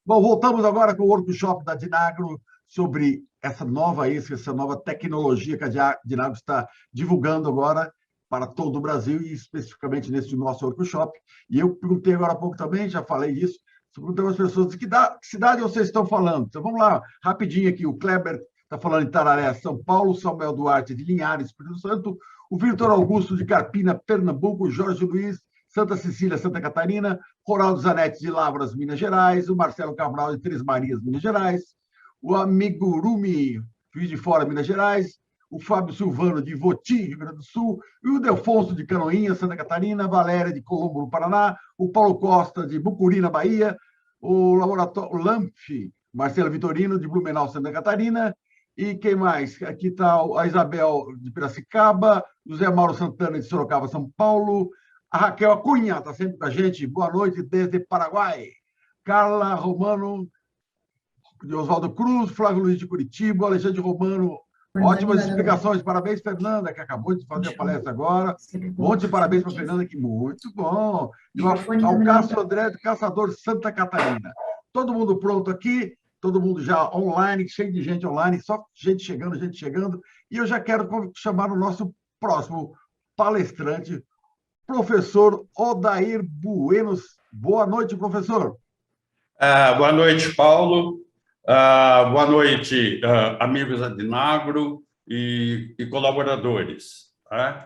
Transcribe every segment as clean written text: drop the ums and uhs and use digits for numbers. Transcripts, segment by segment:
Bom, voltamos agora com o workshop da Dinagro sobre essa nova isca, essa nova tecnologia que a Dinagro está divulgando agora para todo o Brasil e especificamente nesse nosso workshop. E eu perguntei agora há pouco também, já falei disso, perguntei às pessoas de que cidade vocês estão falando. Então vamos lá, rapidinho aqui. O Kleber está falando em Tararé, São Paulo, Samuel Duarte de Linhares, Espírito Santo, o Vitor Augusto de Carpina, Pernambuco, Jorge Luiz, Santa Cecília, Santa Catarina, Ronaldo Zanetti de Lavras, Minas Gerais, o Marcelo Cabral de Três Marias, Minas Gerais, o Amigurumi, Juiz de Fora, Minas Gerais, o Fábio Silvano de Voti, Rio Grande do Sul, e o Delfonso de Canoinha, Santa Catarina, Valéria de Colombo, no Paraná, o Paulo Costa de Bucuri, na Bahia, o Laboratório LAMF, Marcelo Vitorino de Blumenau, Santa Catarina, e quem mais? Aqui está a Isabel de Piracicaba, o Zé Mauro Santana de Sorocaba, São Paulo, a Raquel Acunha está sempre com a gente. Boa noite desde Paraguai. Carla Romano, de Oswaldo Cruz, Flávio Luiz de Curitiba, Alexandre Romano. Ótimas explicações. Parabéns, Fernanda, que acabou de fazer a palestra agora. Monte de parabéns para a Fernanda, que muito bom. E ao Cássio André, de Caçador, Santa Catarina. Todo mundo pronto aqui, todo mundo já online, cheio de gente online, só gente chegando. E eu já quero chamar o nosso próximo palestrante, professor Odair Buenos. Boa noite, professor. Boa noite, Paulo. Boa noite, amigos da Dinagro e colaboradores.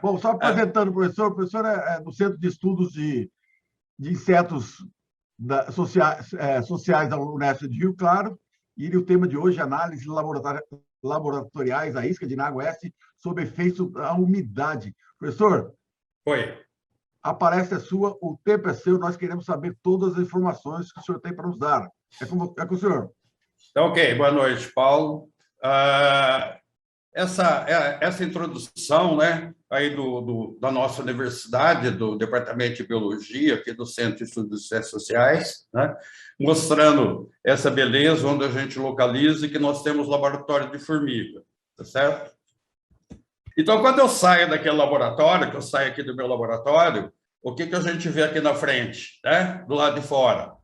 Bom, só apresentando o professor é do Centro de Estudos de Insetos Sociais da Unesp de Rio Claro, e o tema de hoje é análise laboratoriais da isca Dinagro Oeste sob efeito da umidade. Professor. Oi. A palestra é sua, o tempo é seu, nós queremos saber todas as informações que o senhor tem para nos dar. É com o senhor. Então, ok, boa noite, Paulo. Essa introdução, né, aí da nossa universidade, do Departamento de Biologia, aqui do Centro de Estudos de Ciências Sociais, né, mostrando essa beleza onde a gente localiza e que nós temos laboratório de formiga, tá certo? Então, quando eu saio daquele laboratório, que eu saio aqui do meu laboratório, o que a gente vê aqui na frente, né? Do lado de fora?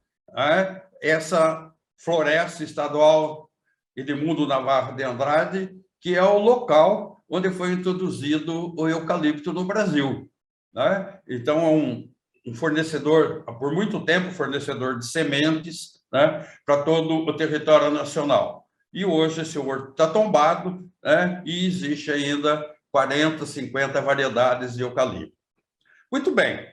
Essa floresta estadual Edmundo Navarro de Andrade, que é o local onde foi introduzido o eucalipto no Brasil. Né? Então, é um fornecedor, por muito tempo, fornecedor de sementes, né? Para todo o território nacional. E hoje esse horto está tombado, né? E existe ainda 40, 50 variedades de eucalipto. Muito bem.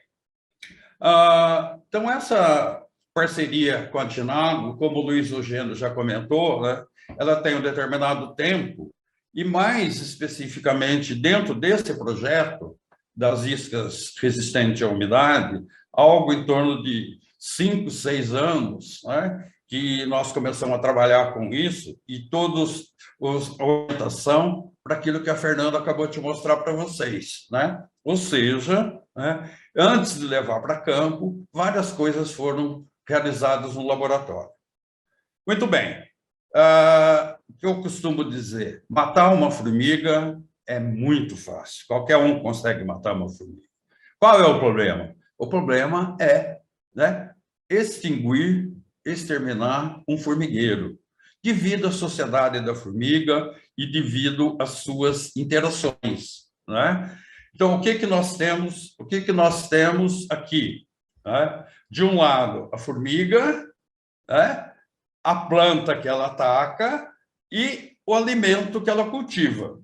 Então, essa parceria com a Dinagro, como o Luiz Eugênio já comentou, né, ela tem um determinado tempo, e mais especificamente dentro desse projeto das iscas resistentes à umidade, algo em torno de 5, 6 anos, né, que nós começamos a trabalhar com isso, e todos a orientação para aquilo que a Fernanda acabou de mostrar para vocês, né? Ou seja, né, antes de levar para campo, várias coisas foram realizadas no laboratório. Muito bem. O que eu costumo dizer, matar uma formiga é muito fácil. Qualquer um consegue matar uma formiga. Qual é o problema? O problema é, né, exterminar um formigueiro, devido à sociedade da formiga e devido às suas interações, né? Então, o que nós temos? O que nós temos aqui? Né? De um lado, a formiga, né? A planta que ela ataca e o alimento que ela cultiva.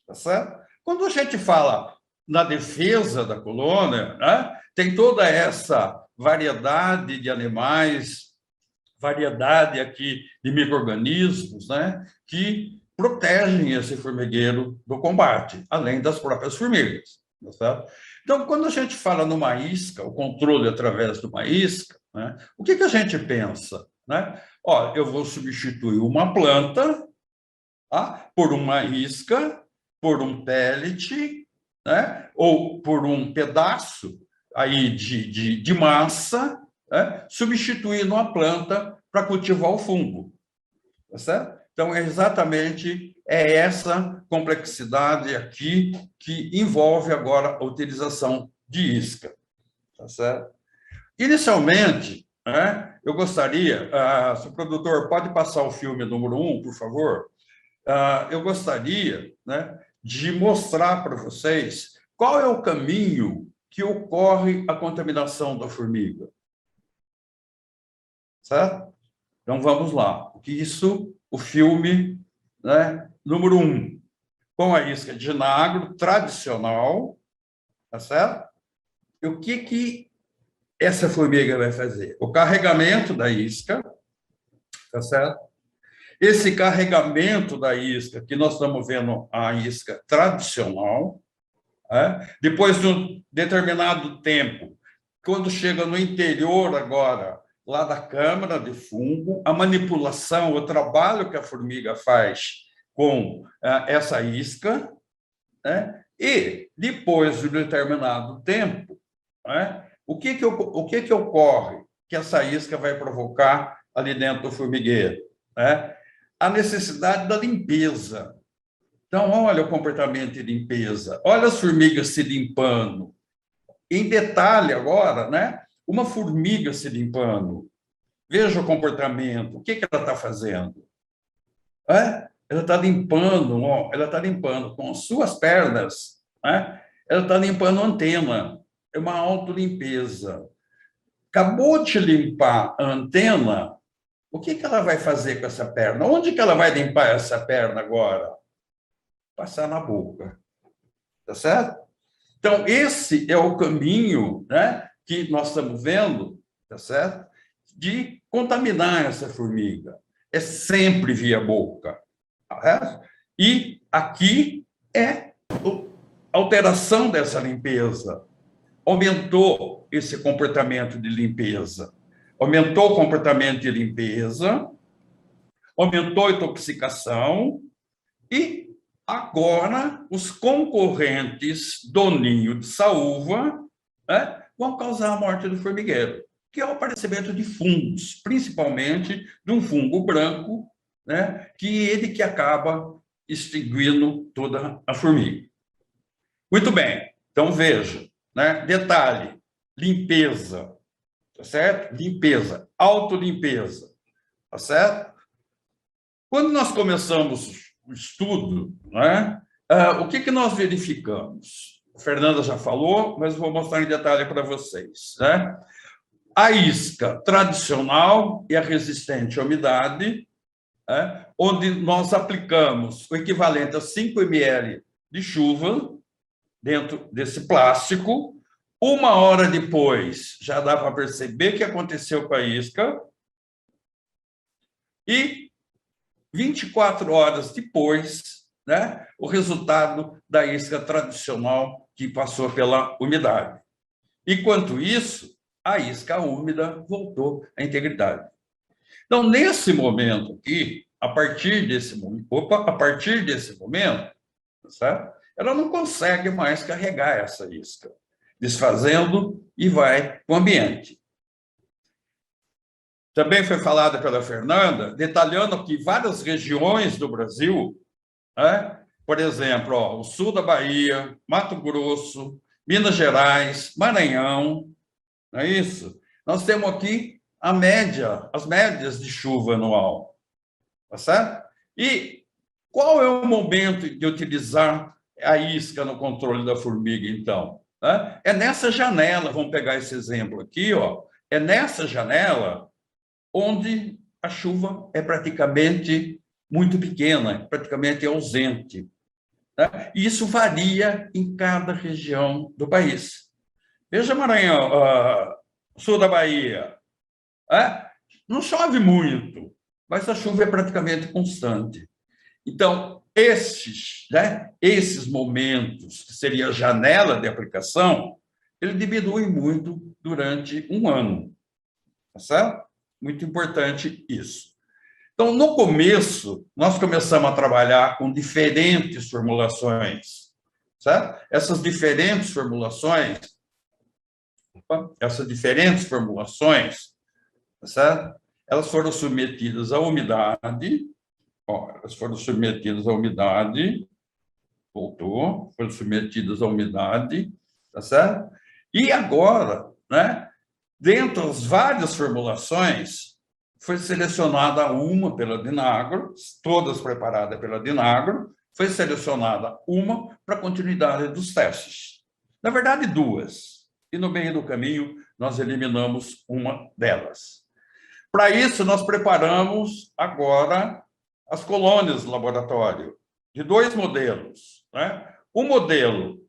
Tá certo? Quando a gente fala na defesa da colônia, né? Tem toda essa variedade de animais, variedade aqui de micro-organismos, né, que protegem esse formigueiro do combate, além das próprias formigas. Tá certo? Então, quando a gente fala numa isca, o controle através de uma isca, né, o que a gente pensa? Né? Ó, eu vou substituir uma planta, tá, por uma isca por um pellet, né? Ou por um pedaço aí de massa, né? Substituindo a planta para cultivar o fungo. Tá certo? Então, é exatamente essa complexidade aqui que envolve agora a utilização de isca. Tá certo? Inicialmente, né, eu gostaria, se o produtor pode passar o filme número 1, por favor, eu gostaria, né, de mostrar para vocês qual é o caminho que ocorre a contaminação da formiga. Certo? Então, vamos lá. Isso, o filme, né, número 1, com a isca de vinagre tradicional, tá certo? E o que essa formiga vai fazer? O carregamento da isca, tá certo? Esse carregamento da isca, que nós estamos vendo a isca tradicional, né? Depois de um determinado tempo, quando chega no interior agora, lá da câmara de fungo, a manipulação, o trabalho que a formiga faz com essa isca, né? E depois de um determinado tempo, né? O que ocorre que essa isca vai provocar ali dentro do formigueiro? Né? A necessidade da limpeza. Então, olha o comportamento de limpeza, olha as formigas se limpando. Em detalhe agora, né? Uma formiga se limpando. Veja o comportamento, o que ela está fazendo? Ela está limpando, ela está limpando com as suas pernas, né? Ela está limpando a antena, é uma autolimpeza. Acabou de limpar a antena, o que ela vai fazer com essa perna? Onde que ela vai limpar essa perna agora? Passar na boca, tá certo? Então, esse é o caminho, né, que nós estamos vendo, tá certo? De contaminar essa formiga. É sempre via boca. Tá certo? E aqui é a alteração dessa limpeza. Aumentou esse comportamento de limpeza. Aumentou o comportamento de limpeza, aumentou a intoxicação e agora os concorrentes do ninho de saúva, né, vão causar a morte do formigueiro, que é o aparecimento de fungos, principalmente de um fungo branco, né, que acaba extinguindo toda a formiga. Muito bem, então veja, né, detalhe, limpeza, tá certo? Limpeza, autolimpeza, tá certo? Quando nós começamos o estudo, né, o que nós verificamos? A Fernanda já falou, mas vou mostrar em detalhe para vocês, né? A isca tradicional e a resistente à umidade, né, onde nós aplicamos o equivalente a 5 ml de chuva dentro desse plástico. 1 hora depois, já dá para perceber o que aconteceu com a isca. E 24 horas depois, né, o resultado da isca tradicional que passou pela umidade. Enquanto isso, a isca úmida voltou à integridade. Então, nesse momento aqui, a partir desse momento, certo? Ela não consegue mais carregar essa isca, desfazendo e vai para o ambiente. Também foi falada pela Fernanda, detalhando que várias regiões do Brasil, né? Por exemplo, o sul da Bahia, Mato Grosso, Minas Gerais, Maranhão, não é isso? Nós temos aqui as médias de chuva anual, tá certo? E qual é o momento de utilizar a isca no controle da formiga, então? É nessa janela, vamos pegar esse exemplo aqui, ó, é nessa janela onde a chuva é praticamente muito pequena, praticamente ausente. Tá? E isso varia em cada região do país. Veja Maranhão, sul da Bahia, não chove muito, mas a chuva é praticamente constante. Então, esses momentos, que seria a janela de aplicação, ele diminui muito durante um ano. Tá certo? Muito importante isso. Então, no começo, nós começamos a trabalhar com diferentes formulações, certo? Essas diferentes formulações, certo? Elas foram submetidas à umidade, foram submetidas à umidade, tá certo? E agora, né, dentre as várias formulações, foi selecionada uma pela Dinagro, todas preparadas pela Dinagro, foi selecionada uma para a continuidade dos testes. Na verdade, duas. E no meio do caminho, nós eliminamos uma delas. Para isso, nós preparamos agora as colônias do laboratório, de dois modelos, né? Um modelo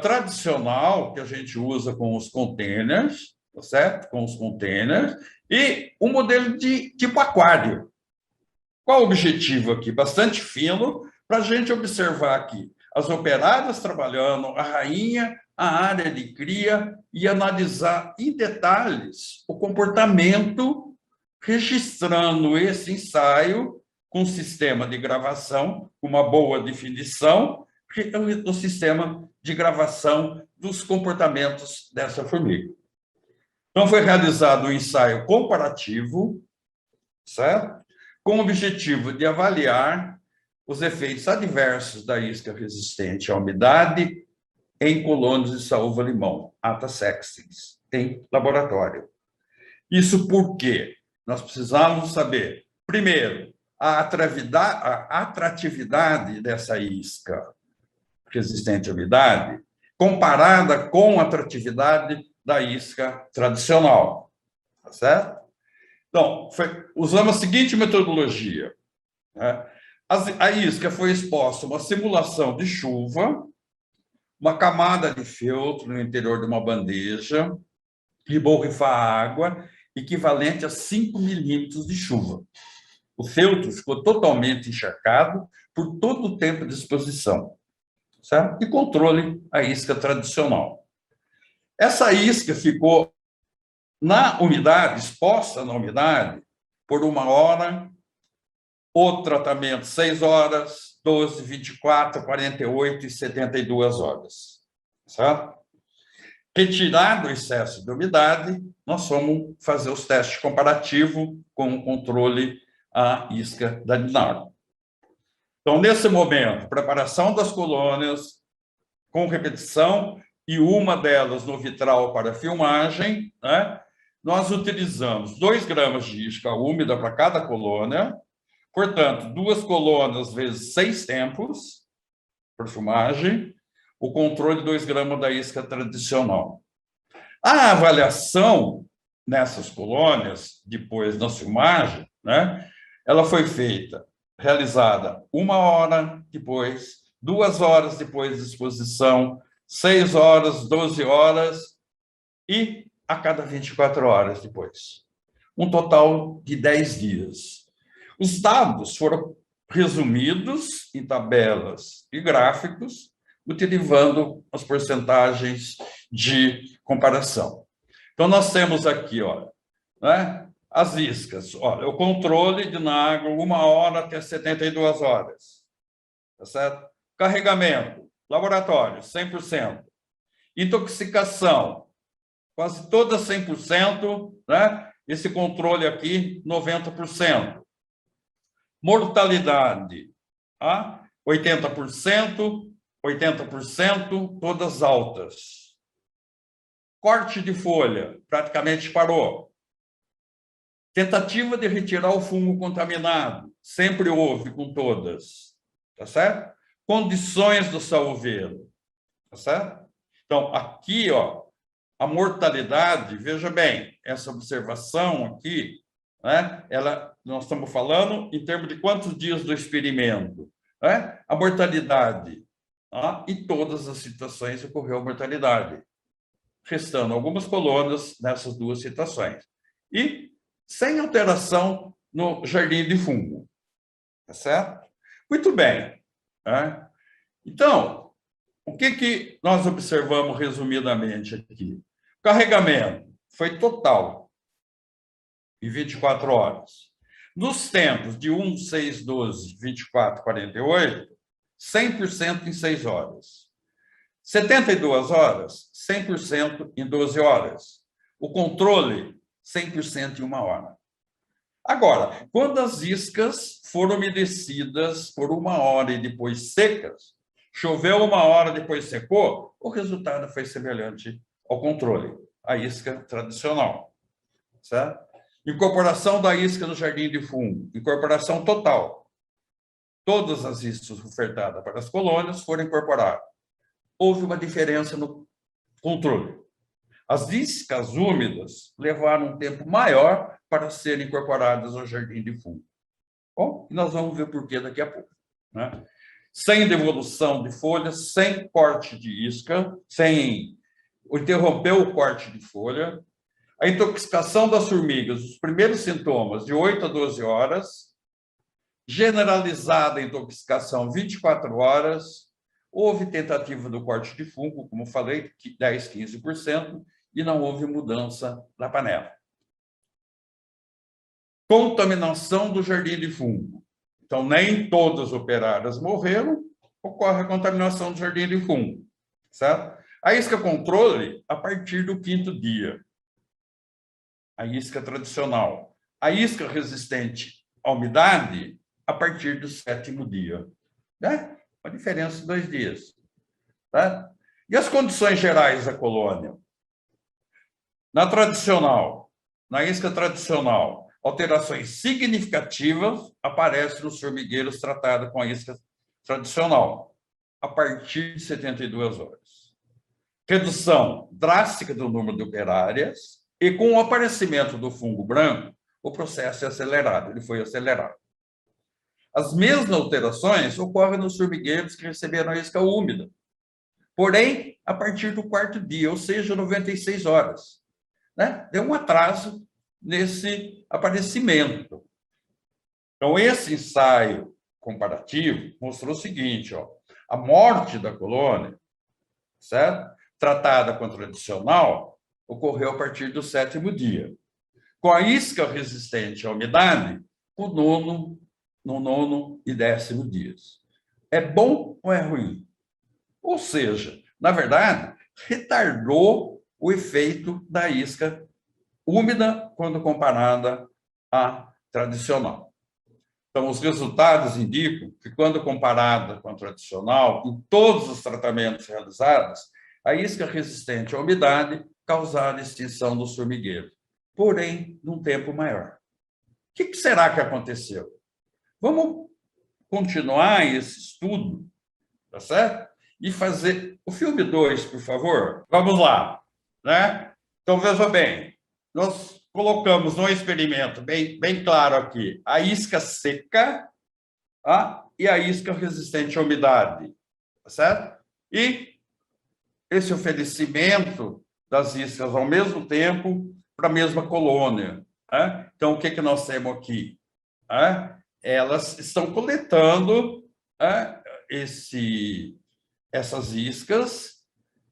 tradicional, que a gente usa com os containers, tá certo? Com os containers, e um modelo de tipo aquário. Qual o objetivo aqui? Bastante fino, para a gente observar aqui as operárias trabalhando, a rainha, a área de cria, e analisar em detalhes o comportamento, registrando esse ensaio com sistema de gravação, com uma boa definição, o sistema de gravação dos comportamentos dessa formiga. Então, foi realizado um ensaio comparativo, certo? Com o objetivo de avaliar os efeitos adversos da isca resistente à umidade em colônias de saúva-limão, Atta sextens, em laboratório. Isso porque nós precisamos saber, primeiro, a atratividade dessa isca resistente à umidade comparada com a atratividade da isca tradicional, tá certo? Então, usamos a seguinte metodologia, né? A isca foi exposta a uma simulação de chuva, uma camada de feltro no interior de uma bandeja e borrifar água equivalente a 5 milímetros de chuva. O feltro ficou totalmente encharcado por todo o tempo de exposição, certo? E controle a isca tradicional. Essa isca ficou na umidade, exposta na umidade, por 1 hora, o tratamento 6 horas, 12, 24, 48 e 72 horas. Certo? Retirado o excesso de umidade, nós vamos fazer os testes comparativos com o controle à isca da Dinagro. Então, nesse momento, preparação das colônias com repetição e uma delas no vitral para filmagem, né? Nós utilizamos 2 gramas de isca úmida para cada colônia, portanto, 2 colônias vezes 6 tempos por filmagem, o controle de 2 gramas da isca tradicional. A avaliação nessas colônias, depois da filmagem, né, ela foi realizada 1 hora depois, 2 horas depois da exposição, 6 horas, 12 horas e a cada 24 horas depois. Um total de 10 dias. Os dados foram resumidos em tabelas e gráficos, utilizando as porcentagens de comparação. Então, nós temos aqui, olha, né, as iscas. Olha, o controle de Dinagro, 1 hora até 72 horas. Tá certo? Carregamento, laboratório, 100%. Intoxicação, quase toda 100%, né? Esse controle aqui, 90%. Mortalidade, 80%, 80%, todas altas. Corte de folha, praticamente parou. Tentativa de retirar o fungo contaminado, sempre houve com todas, tá certo? Condições do salveiro, tá certo? Então, aqui, ó, a mortalidade, veja bem, essa observação aqui, né, nós estamos falando em termos de quantos dias do experimento, né? A mortalidade, em todas as situações ocorreu a mortalidade, restando algumas colônias nessas 2 situações. E sem alteração no jardim de fungo, tá certo? Muito bem. Né? Então, o que nós observamos resumidamente aqui? Carregamento foi total, em 24 horas. Nos tempos de 1, 6, 12, 24, 48, 100% em 6 horas. 72 horas, 100% em 12 horas. O controle, 100% em 1 hora. Agora, quando as iscas foram umedecidas por 1 hora e depois secas, choveu 1 hora, depois secou, o resultado foi semelhante ao controle, a isca tradicional. Certo? Incorporação da isca no jardim de fungo, incorporação total. Todas as iscas ofertadas para as colônias foram incorporadas. Houve uma diferença no controle. As iscas úmidas levaram um tempo maior para serem incorporadas ao jardim de fungo. Bom, nós vamos ver por quê daqui a pouco. Né? Sem devolução de folhas, sem corte de isca, sem interromper o corte de folha, a intoxicação das formigas, os primeiros sintomas, de 8 a 12 horas, generalizada a intoxicação 24 horas, houve tentativa do corte de fungo, como falei, 10, 15%, e não houve mudança na panela. Contaminação do jardim de fungo. Então, nem todas as operárias morreram, ocorre a contaminação do jardim de fungo. Certo? A isca controle, a partir do 5º dia. A isca tradicional. A isca resistente à umidade, a partir do 7º dia. Né? Uma diferença de 2 dias. Tá? E as condições gerais da colônia? Na tradicional, na isca tradicional, alterações significativas aparecem nos formigueiros tratados com a isca tradicional, a partir de 72 horas. Redução drástica do número de operárias e, com o aparecimento do fungo branco, o processo é acelerado, ele foi acelerado. As mesmas alterações ocorrem nos formigueiros que receberam a isca úmida, porém, a partir do 4º dia, ou seja, 96 horas. Né? Deu um atraso nesse aparecimento. Então, esse ensaio comparativo mostrou o seguinte, ó, a morte da colônia, certo? Tratada com a tradicional, ocorreu a partir do 7º dia. Com a isca resistente à umidade, no 9º e 10º dias. É bom ou é ruim? Ou seja, na verdade, retardou o efeito da isca úmida quando comparada à tradicional. Então, os resultados indicam que, quando comparada com a tradicional, em todos os tratamentos realizados, a isca resistente à umidade causaram extinção dos formigueiros, porém, num tempo maior. O que será que aconteceu? Vamos continuar esse estudo, tá certo? E fazer o filme 2, por favor. Vamos lá. Né? Então, veja bem, nós colocamos no experimento, bem claro aqui, a isca seca, tá? E a isca resistente à umidade, tá certo? E esse oferecimento das iscas ao mesmo tempo para a mesma colônia. Tá? Então, o que nós temos aqui? Tá? Elas estão coletando, tá, essas iscas,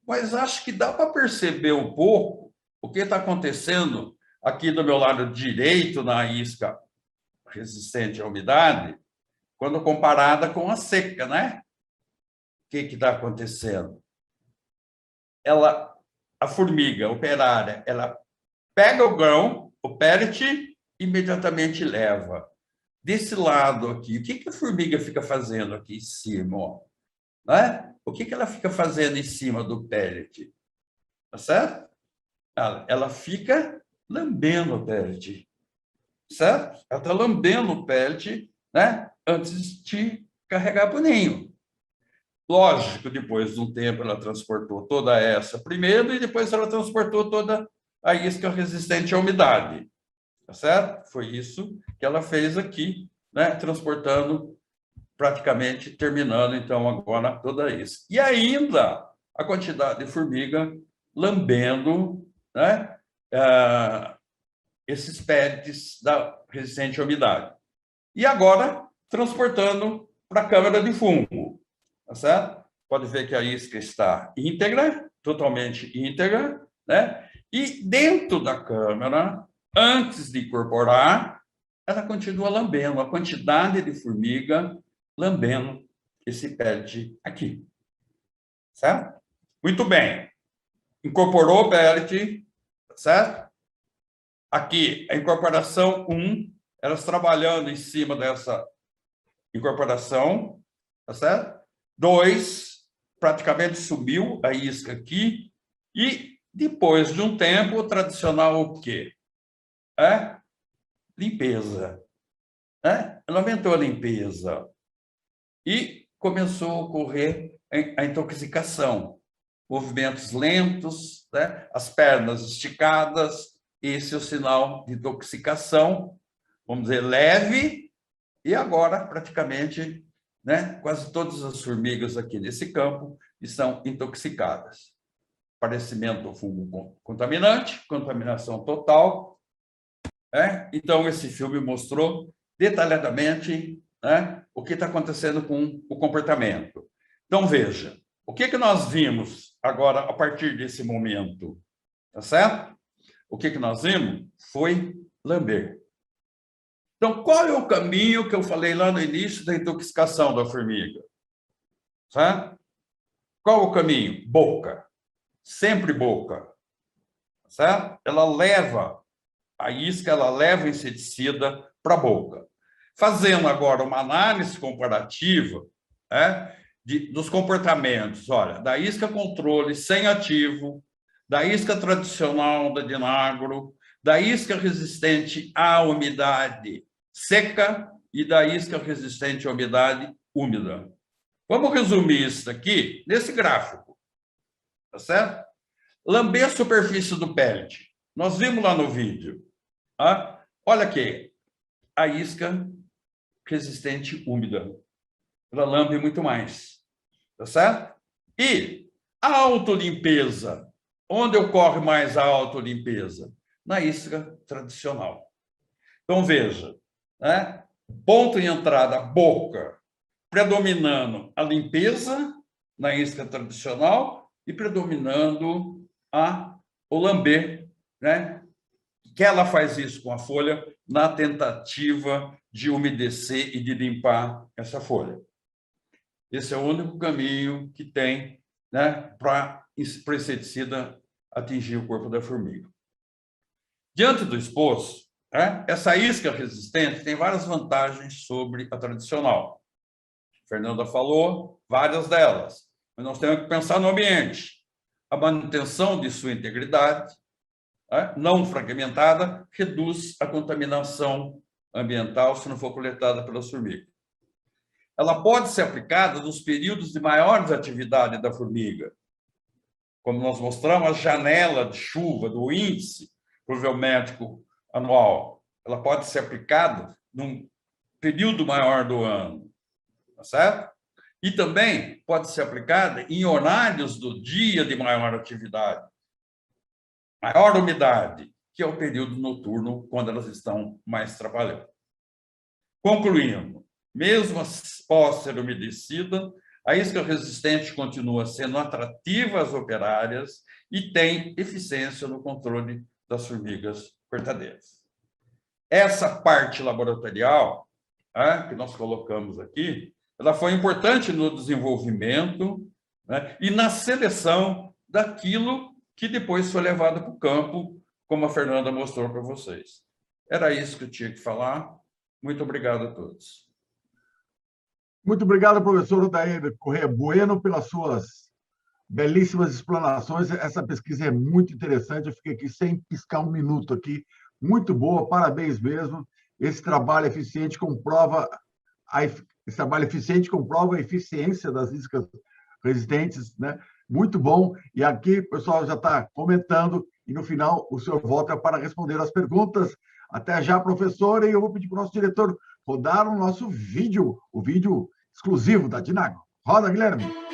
mas acho que dá para perceber um pouco o que está acontecendo aqui do meu lado direito na isca resistente à umidade, quando comparada com a seca, né? O que está acontecendo? A formiga operária, ela pega o grão, o pellet, imediatamente leva. Desse lado aqui, o que a formiga fica fazendo aqui em cima? Ó? Né? O que ela fica fazendo em cima do pellet? Tá certo? Ela fica lambendo o pellet. Certo? Ela está lambendo o pellet, né? Antes de carregar para o ninho. Lógico, depois de um tempo, ela transportou toda essa primeiro e depois ela transportou toda a isca resistente à umidade. Tá certo? Foi isso que ela fez aqui, né? Transportando, praticamente terminando, então, agora toda isso. E ainda a quantidade de formiga lambendo, né? Esses pellets da resistente à umidade. E agora, transportando para a câmara de fungo. Tá certo? Pode ver que a isca está íntegra, totalmente íntegra, né? E dentro da câmara, antes de incorporar, ela continua lambendo, a quantidade de formiga lambendo esse pellet aqui. Certo? Muito bem. Incorporou o pellet, certo? Aqui, a incorporação 1, elas trabalhando em cima dessa incorporação, tá certo? 2, praticamente subiu a isca aqui, e depois de um tempo, o tradicional o quê? Limpeza. Ela aumentou a limpeza. E começou a ocorrer a intoxicação. Movimentos lentos, né? As pernas esticadas, esse é o sinal de intoxicação, vamos dizer, leve, e agora, praticamente, né, quase todas as formigas aqui nesse campo estão intoxicadas. Aparecimento do fungo contaminante, contaminação total. Então, esse filme mostrou detalhadamente, né, o que está acontecendo com o comportamento. Então, veja, o que nós vimos agora a partir desse momento? Tá certo? O que nós vimos foi lamber. Então, qual é o caminho que eu falei lá no início da intoxicação da formiga? Certo? Qual é o caminho? Boca. Sempre boca. Certo? Ela leva a isca, ela leva o inseticida para a boca. Fazendo agora uma análise comparativa, dos comportamentos, olha, da isca controle sem ativo, da isca tradicional da Dinagro, da isca resistente à umidade seca e da isca resistente à umidade úmida. Vamos resumir isso aqui nesse gráfico, tá certo? Lamber a superfície do pellet. Nós vimos lá no vídeo. Olha aqui, a isca resistente úmida. Ela lambe muito mais, tá certo? E a autolimpeza. Onde ocorre mais a autolimpeza? Na isca tradicional. Então, veja, ponto de entrada, boca, predominando a limpeza na isca tradicional e predominando o lamber, que ela faz isso com a folha na tentativa de umedecer e de limpar essa folha. Esse é o único caminho que tem, para o inseticida atingir o corpo da formiga. Diante do exposto, essa isca resistente tem várias vantagens sobre a tradicional. A Fernanda falou várias delas, mas nós temos que pensar no ambiente. A manutenção de sua integridade, não fragmentada, reduz a contaminação ambiental se não for coletada pelas formigas. Ela pode ser aplicada nos períodos de maior atividade da formiga. Como nós mostramos, a janela de chuva do índice pluviométrico anual, ela pode ser aplicada num período maior do ano, tá certo? E também pode ser aplicada em horários do dia de maior atividade, maior umidade, que é o período noturno, quando elas estão mais trabalhando. Concluindo, mesmo após ser umedecida, a isca resistente continua sendo atrativa às operárias e tem eficiência no controle das formigas cortadeiras. Essa parte laboratorial, que nós colocamos aqui, ela foi importante no desenvolvimento, e na seleção daquilo que depois foi levado para o campo, como a Fernanda mostrou para vocês. Era isso que eu tinha que falar. Muito obrigado a todos. Muito obrigado, professor Odair Corrêa Bueno, pelas suas belíssimas explanações. Essa pesquisa é muito interessante. Eu fiquei aqui sem piscar um minuto aqui. Muito boa, parabéns mesmo. Esse trabalho eficiente comprova a eficiência das iscas resistentes, né? Muito bom. E aqui o pessoal já está comentando, e no final o senhor volta para responder as perguntas. Até já, professora, e eu vou pedir para o nosso diretor rodar o nosso vídeo, o vídeo exclusivo da Dinagro. Roda, Guilherme.